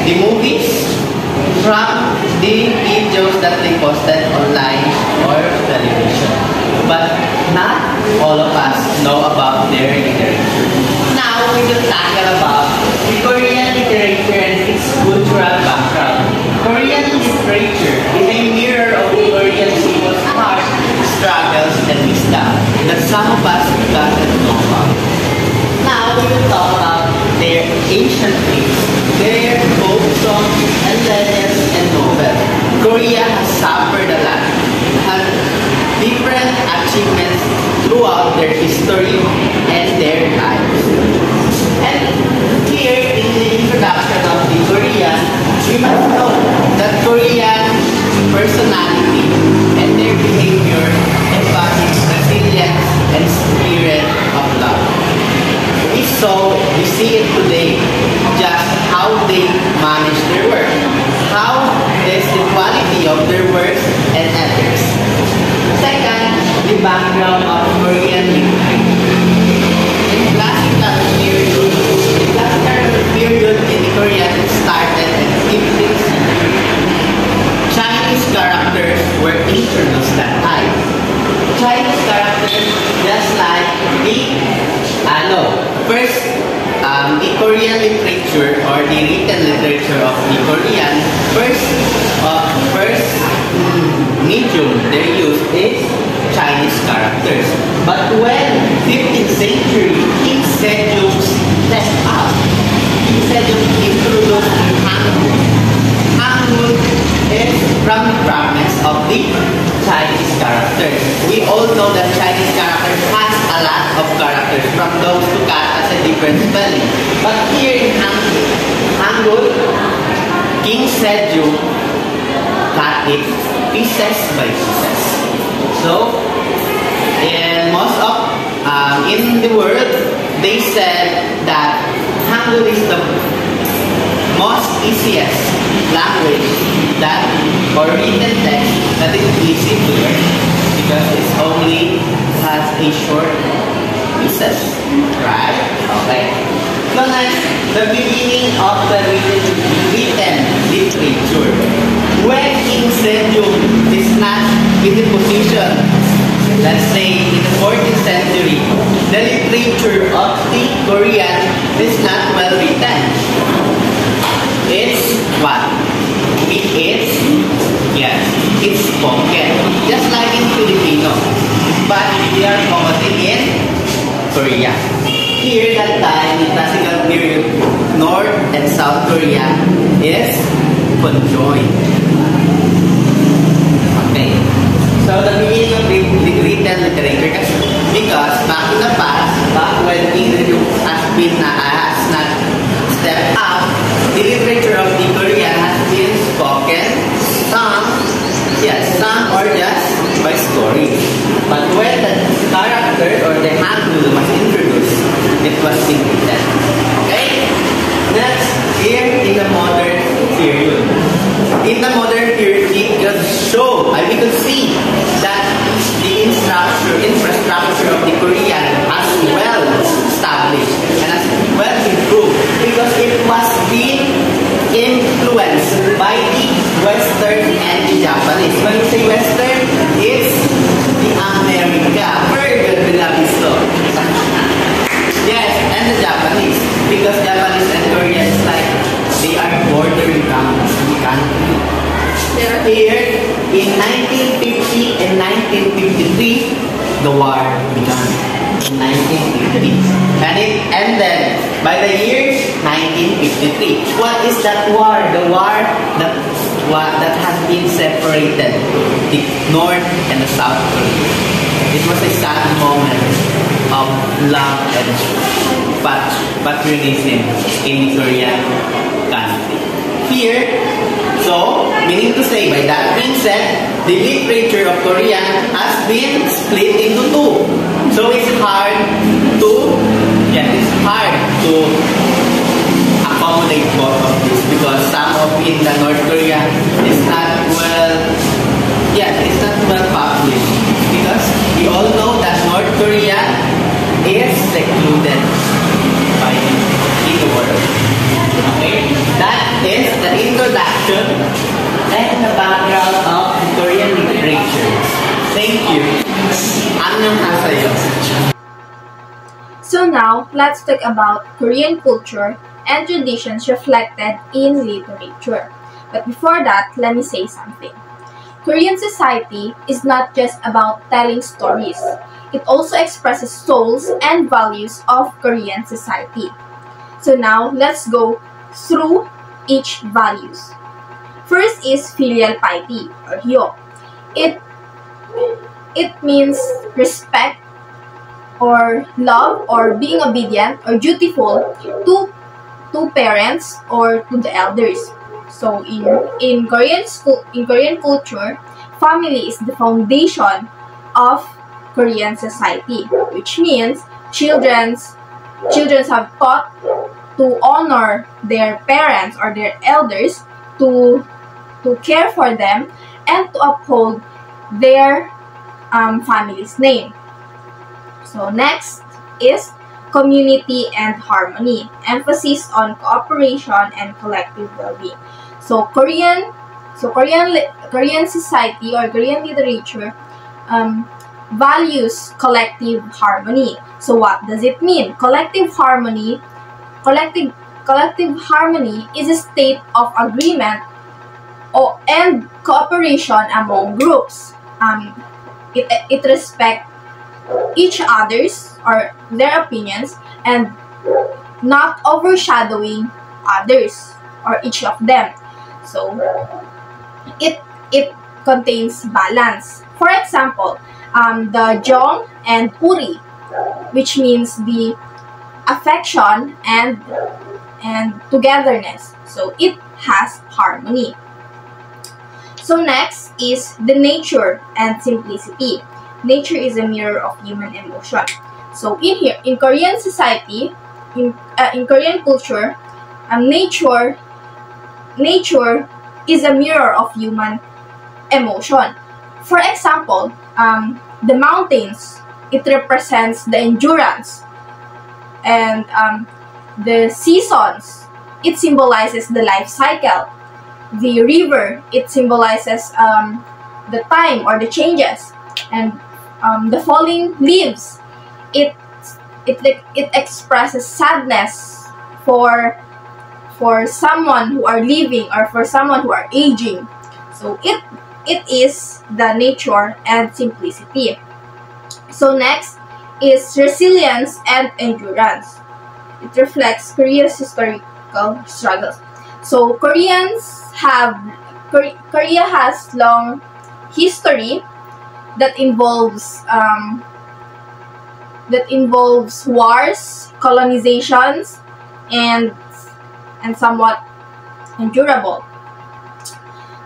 the movies, from the videos that they posted online or television. But not all of us know about their literature. Now we will tackle about the Korean literature and its cultural background. Korean literature is a mirror of Korean people's heart, struggles, and wisdom that some of us doesn't know about. Now we will talk about their ancient myths, their folk songs, and legends and novels. Korea has suffered a lot, has different achievements throughout their history and their lives. And here in the introduction of the Korean, we must know that Korean personality and their behavior embodies resilience and spirit of love. We see it today, just how they manage their work, how is the quality of their works and ethics. Second, the background of Korean literature. In classical period in the Korean started in the 15th century. Chinese characters were introduced that time. Chinese characters, just like the Korean literature or the written literature of the Korean, first medium they use is Chinese characters. But when 15th century King Sejong stepped up, King Sejong introduced Hangul. Hangul is from the fragments of the Chinese characters. We all know that Chinese characters has a lot of characters from those to cut as a different spelling. But here in Hangul, King Sejong cut it pieces by pieces. So, in the world, they said that Hangul is the most easiest language that or written text that is easy to learn because it only has a short pieces, right? Okay. So next, the beginning of the written literature. When King Sejong is not in the position, let's say in the 14th century, the literature of the Korean is not well written. It's what? It's spoken, just like in Filipino, but they are spoken in Korea. Here that time, in classical period, North and South Korea is conjoined. Okay. So the beginning of the written literature, because back in the past, back when English has not stepped up, the literature of the Korean has been spoken, sung or just by story. But when the character or the Hangul was introduced, it was being written. Okay? Next, here in the modern period. In the modern period, we could see that the infrastructure of the Korean has well established and has well improved because it was being influenced by the Western and the Japanese. When you say Western, it's the America. Very good, Bilavisto. Yes, and the Japanese. Because Japanese and Korea is like, they are bordering countries. Here, in 1950 and 1953, the war began. In 1950. And it ended by the year 1953. What is that war? The war that has been separated, the North and the South Korea. It was a sad moment of love and patriotism in the Korean country. Here, so, meaning to say, by that being said, the literature of Korean has been split into two. So it's hard to accommodate both of these because some of in the North Korea is not well published because we all know that North Korea is secluded by in the world. Okay, that is the now, let's talk about Korean culture and traditions reflected in literature. But before that, let me say something. Korean society is not just about telling stories. It also expresses souls and values of Korean society. So now, let's go through each values. First is filial piety or hyo. It means respect or love or being obedient or dutiful to parents or to the elders. So in Korean culture, family is the foundation of Korean society, which means children's have taught to honor their parents or their elders, to care for them, and to uphold their family's name. So next is community and harmony, emphasis on cooperation and collective well-being. So Korean society or Korean literature values collective harmony. So what does it mean? Collective harmony is a state of agreement and cooperation among groups. It respects each other's or their opinions and not overshadowing others or each of them. So it contains balance. For example, the Jong and Uri, which means the affection and togetherness. So it has harmony. So next is the nature and simplicity. Nature is a mirror of human emotion. So in Korean society, in Korean culture, nature is a mirror of human emotion. For example, the mountains, it represents the endurance, and the seasons, it symbolizes the life cycle. The river, it symbolizes the time or the changes, and the falling leaves, it expresses sadness for someone who are living or for someone who are aging. So it is the nature and simplicity. So next is resilience and endurance. It reflects Korea's historical struggles. So Korea has long history that involves wars, colonizations, and somewhat endurable.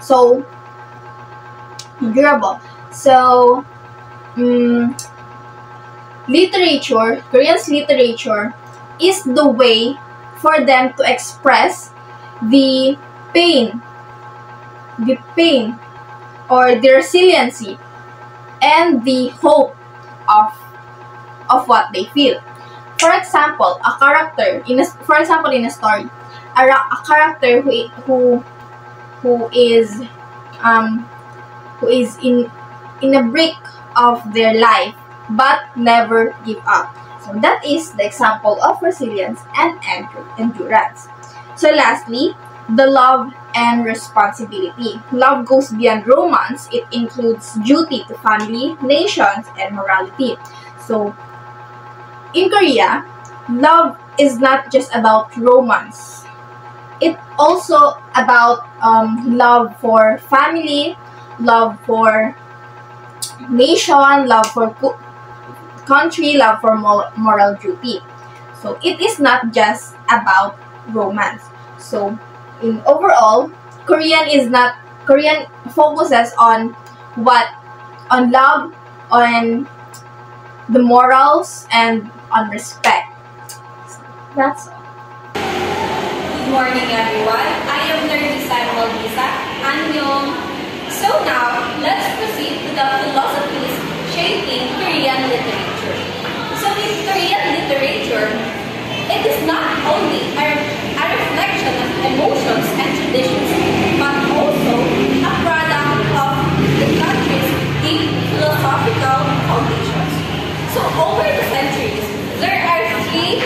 So Korean's literature is the way for them to express the pain or the resiliency and the hope of what they feel. For example, a character in a story, a character who is in a break of their life but never give up. So that is the example of resilience and endurance. So lastly, the love and responsibility. Love goes beyond romance. It includes duty to family, nations, and morality. So in Korea, love is not just about romance. It's also about love for family, love for nation, love for country, love for moral duty. So it is not just about romance. So in overall, Korean focuses on love, on the morals, and on respect. So that's all. Good morning, everyone. I am Nerdy Samuel Lisa. Annyeong. So now, let's proceed to the philosophies shaping Korean literature. So in Korean literature, it is not only a reflection of emotions and traditions, but also a product of the country's deep philosophical foundations. So over the centuries, there are three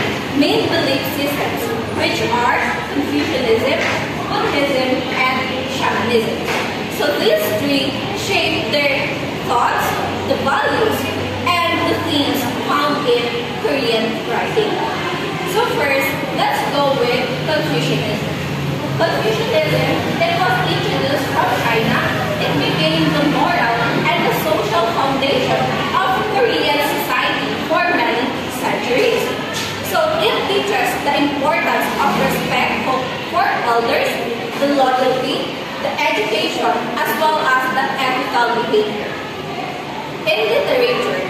main belief systems, which are Confucianism, Buddhism, and Shamanism. So these three shape their thoughts, the values, and the themes found in Korean writing. So first, let's go with Confucianism. Confucianism, it was introduced from China. It became the moral and the social foundation of Korean society for many centuries. So it teaches the importance of respect for elders, the loyalty, the education, as well as the ethical behavior. In literature,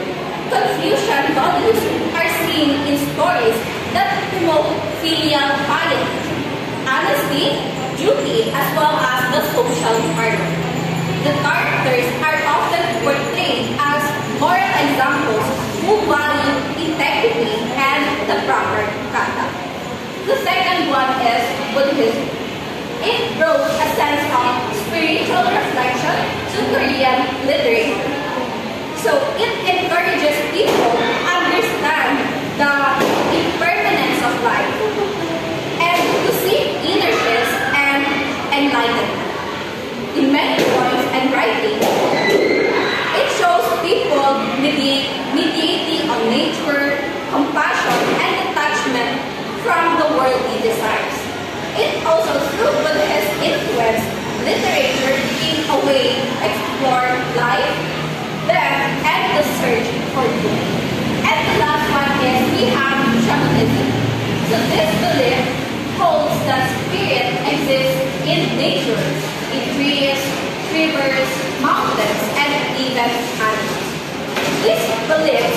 Confucian values are seen in stories that promote filial piety, honesty, duty, as well as the social harmony. The characters are often portrayed as moral examples who value integrity and the proper conduct. The second one is Buddhism. It brought a sense of spiritual reflection to Korean literature. So it encourages people to understand the impermanence of life and to seek inner peace and enlightenment. In many poems and writings, it shows people mediating on nature, compassion, and detachment from the worldly desires. It also, through Buddhist influence, literature in a way explore life, death, and the search for good. And the last one is we have Shamanism. So this belief holds that spirit exists in nature, in trees, rivers, mountains, and even animals. This belief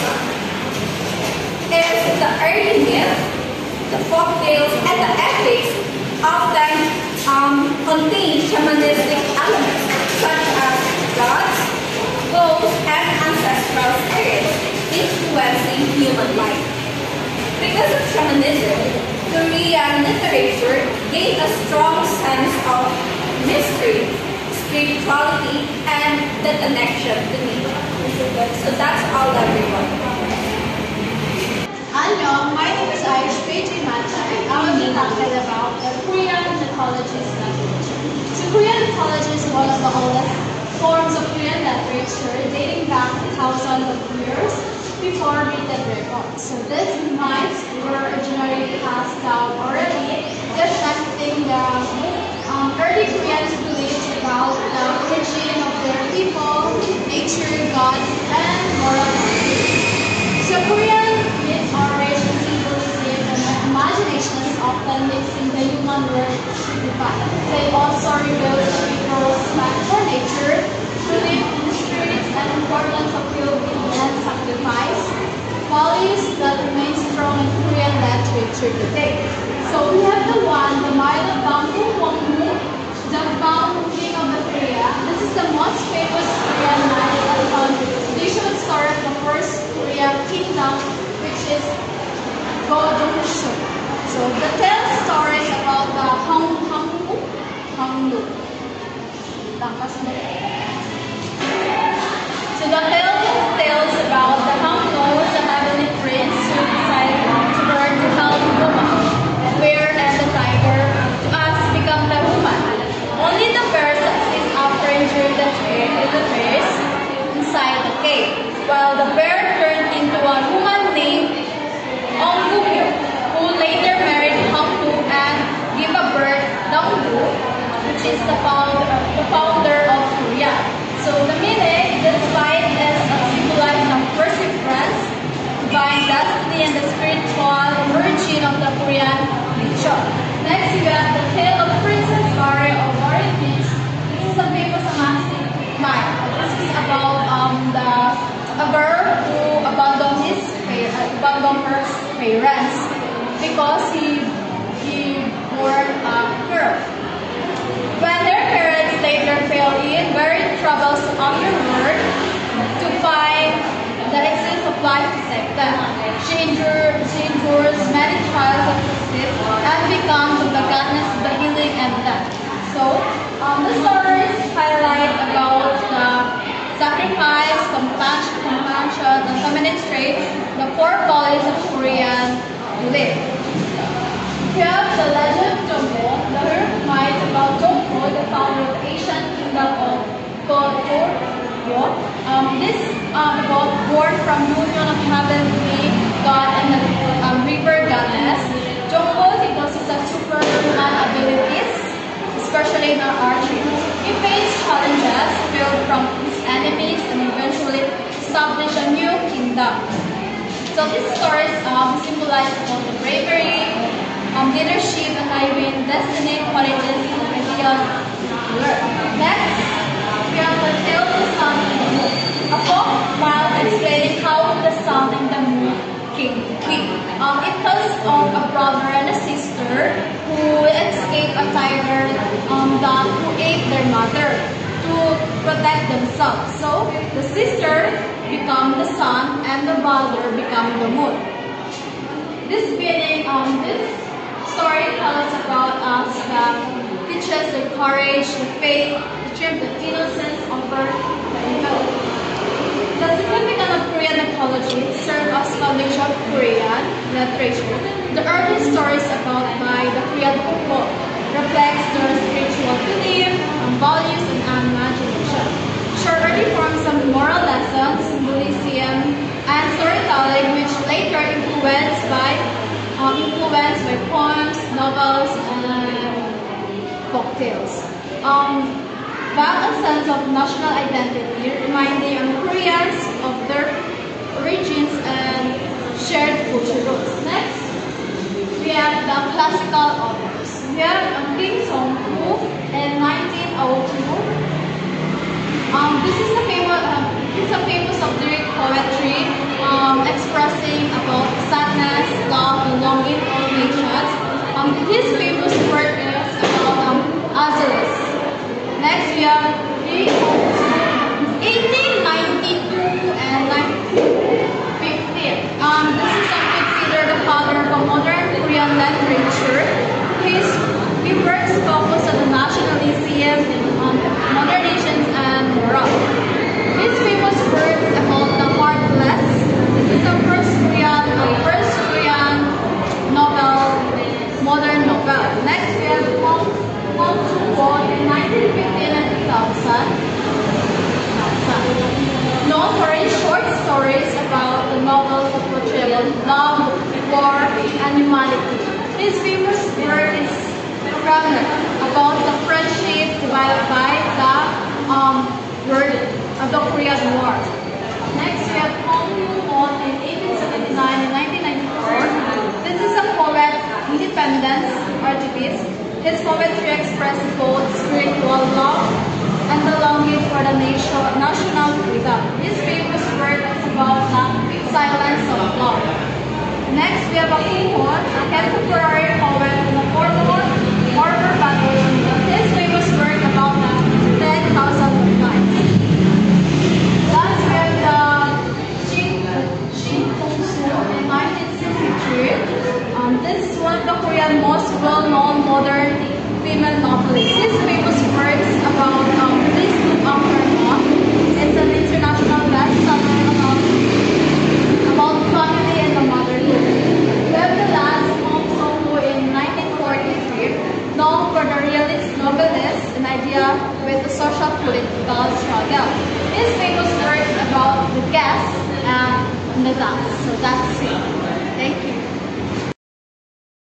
is the early myth, the folk tales, and the epics often contain shamanistic elements such as gods, ghosts, and ancestral spirits influencing human life. Because of shamanism, Korean literature gained a strong sense of mystery, spirituality, and the connection to nature. So that's all, everyone. Hello, my name is Ayush Peji Mata, and I will be talking about the Korean mythologies literature. So Korean mythology is one of the oldest forms of Korean literature dating back thousands of years before written records. So these myths were originally passed down orally, reflecting the early Koreans' beliefs about the origin of their people, nature, gods, and moral values. So Korean myths are rich in symbolism and imagination is often mixed in the human world. They also reveal the people's respect for nature, belief in the spirits, and importance of well-being and sacrifice, values that remain strong in Korean literature today. So we have the myth of Bangkok Wangmu, the Bangkok King of the Korea. This is the most famous Korean myth that found traditional story of the first Korean kingdom, which is Gojoseon. So the tale stories about the Hangnu. So the tale tells about the Hangnu, the heavenly prince who decided to learn to help woman, bear and the tiger to us become the woman. Only the bear succeeds after injuring the bears inside the cave, while the bear turned into a woman named Ongukyo, who later married Hangnu and gave a birth Donggu, which is the founder of Korea. So the meaning, this fight is a symbolized of perseverance, divine destiny, and the spiritual origin of the Korean nature. Next, we have the tale of Princess Mary of Warren Beach. This is a famous romantic myth. This is about a girl who abandoned her parents because he born a girl. When their parents later fell in very troublesome underworld to find the existence of life to save them, she endures many trials of success and becomes the goddess of the healing and death. So, the stories highlight about the sacrifice, compassion, and feminine traits, the core values of Korean belief. about born from union of heavenly God and the river goddess. Jungkook, he possesses superhuman abilities, especially in archery. He faced challenges, failed from his enemies, and eventually established a new kingdom. So these stories symbolize both the bravery, leadership, and even destiny qualities and ideas learned. Next, we have the tale of the sun and the moon. A folk while explaining how the sun and the moon came to be. It tells of a brother and a sister who escaped a tiger who ate their mother to protect themselves. So the sister become the sun and the brother become the moon. This story tells about us that teaches the courage, the faith, the strength, the innocence over the evil. The significance of Korean mythology serves as foundation of Korean literature. The early stories about by the Korean people reflects their spiritual belief, values, and imagination. Short early forms of moral lessons, symbolism, and storytelling, which later influenced by poems, novels, and folktales. Back a sense of national identity, reminding Koreans of their origins and shared culture roots. Next, we have the classical authors. We have Kim Song-woo in 1902. It's a famous lyric poetry expressing about sadness, love, and longing for nations. His famous work is about Azores. Next, we have Lee Hong-soo, 1892 and 1915. This is considered the father of modern Korean literature. His works focus on the nationalism, modernism, and morale. His famous works about the heartless. This is the first Korean novel, modern novel. Next, we have Hong Soo-won in 1915 and 2000. Known for his short stories about the novels that portray love, war, and humanity. His famous work is Runner, about the friendship divided by the burden of the Korean War. Next, we have Hong Woo-won in 1879 and 1994. This is a poet, independence, activist. His poetry expresses both spiritual love and the longing for the national freedom. His famous work is about the silence of love. Next, we have Hoo-won, a contemporary poet in the former battle. His famous work about the 10,000 nights. Last, we have the Shin Hong-soo in 1963. This is one of the Korean most well-known modern female novelists. His famous works about Please Look After Mom. It's an international bestseller about family and the motherhood. We have the last Hong Song-woo in 1943, known for the realist novelist, an idea with the social political struggle. His famous works about the guest and the dance.